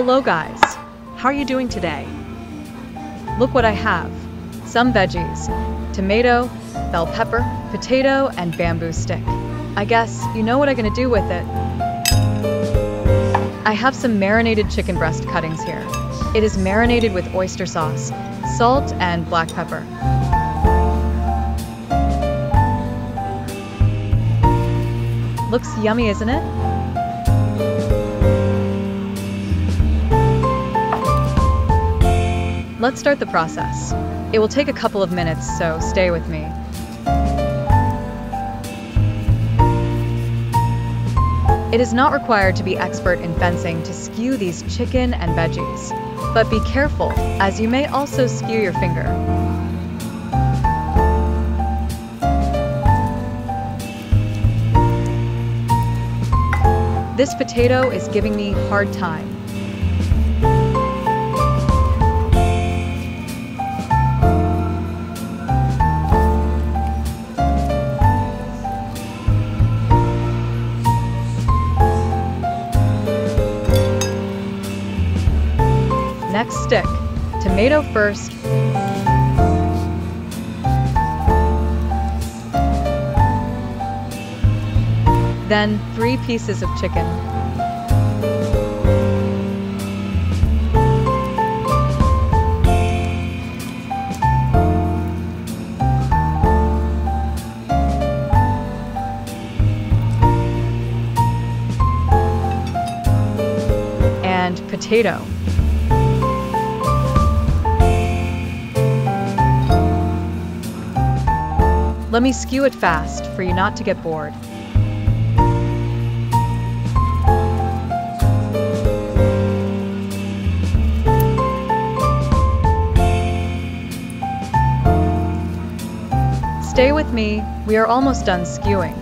Hello guys, how are you doing today? Look what I have. Some veggies, tomato, bell pepper, potato, and bamboo stick. I guess you know what I'm gonna do with it. I have some marinated chicken breast cuttings here. It is marinated with oyster sauce, salt, and black pepper. Looks yummy, isn't it? Let's start the process. It will take a couple of minutes, so stay with me. It is not required to be expert in fencing to skew these chicken and veggies, but be careful, as you may also skew your finger. This potato is giving me a hard time. Next stick, tomato first, then 3 pieces of chicken. And potato. Let me skew it fast for you not to get bored. Stay with me, we are almost done skewing.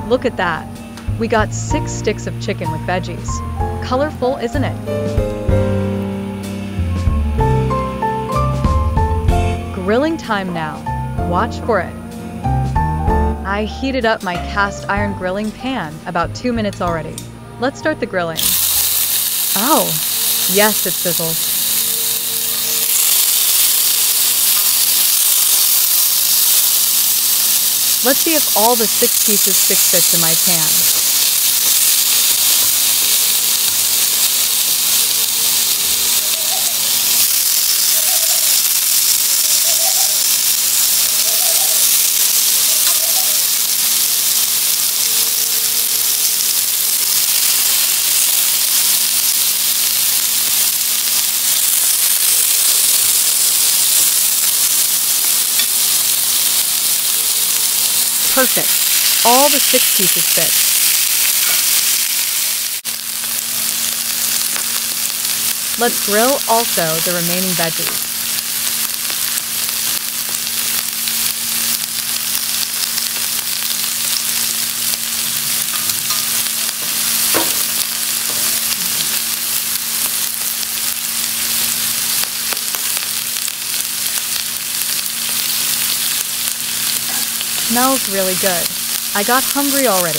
Look at that. We got 6 sticks of chicken with veggies. Colorful, isn't it? Grilling time now. Watch for it. I heated up my cast iron grilling pan about 2 minutes already. Let's start the grilling. Oh, yes, it sizzles. Let's see if all the 6 pieces fits in my pan. Perfect. All the 6 pieces fit. Let's grill also the remaining veggies. Smells really good. I got hungry already.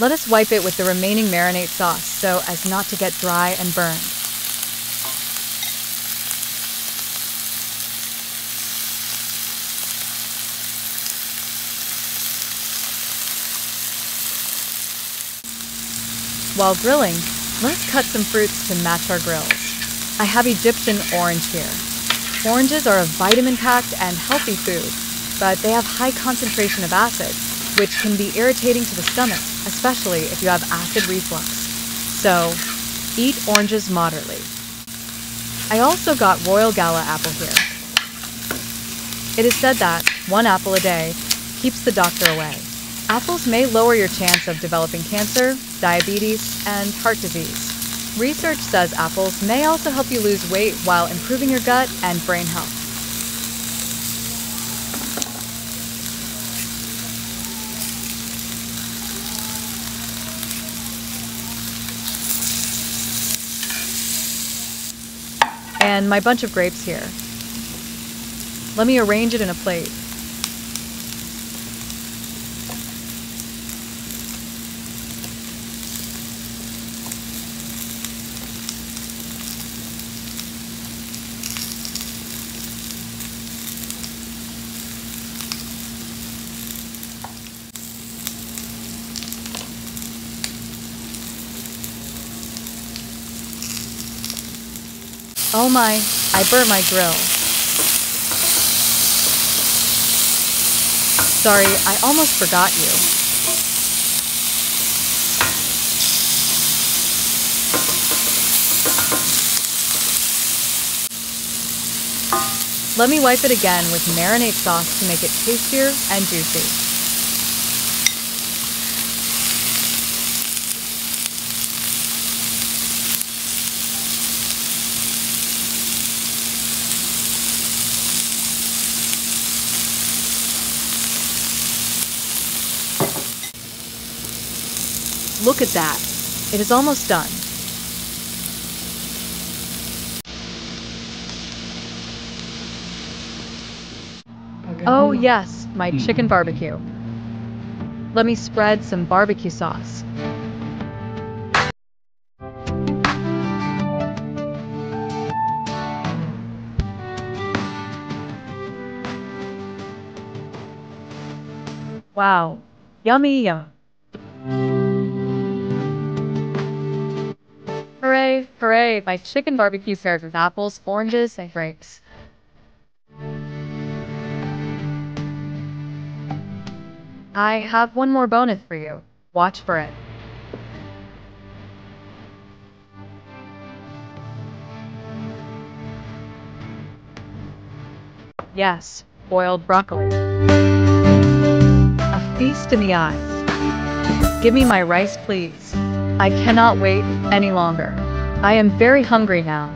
Let us wipe it with the remaining marinade sauce so as not to get dry and burned. While grilling, let's cut some fruits to match our grills. I have Egyptian orange here. Oranges are a vitamin-packed and healthy food, but they have high concentration of acid, which can be irritating to the stomach, especially if you have acid reflux. So, eat oranges moderately. I also got Royal Gala apple here. It is said that 1 apple a day keeps the doctor away. Apples may lower your chance of developing cancer, diabetes, and heart disease. Research says apples may also help you lose weight while improving your gut and brain health. And my bunch of grapes here. Let me arrange it in a plate. Oh my, I burnt my grill. Sorry, I almost forgot you. Let me wipe it again with marinade sauce to make it tastier and juicy. Look at that. It is almost done. Oh yes, my chicken barbecue. Let me spread some barbecue sauce. Wow, yummy yum. Hooray, hooray, my chicken barbecue served with apples, oranges, and grapes. I have one more bonus for you. Watch for it. Yes, boiled broccoli. A feast in the eyes. Give me my rice, please. I cannot wait any longer. I am very hungry now.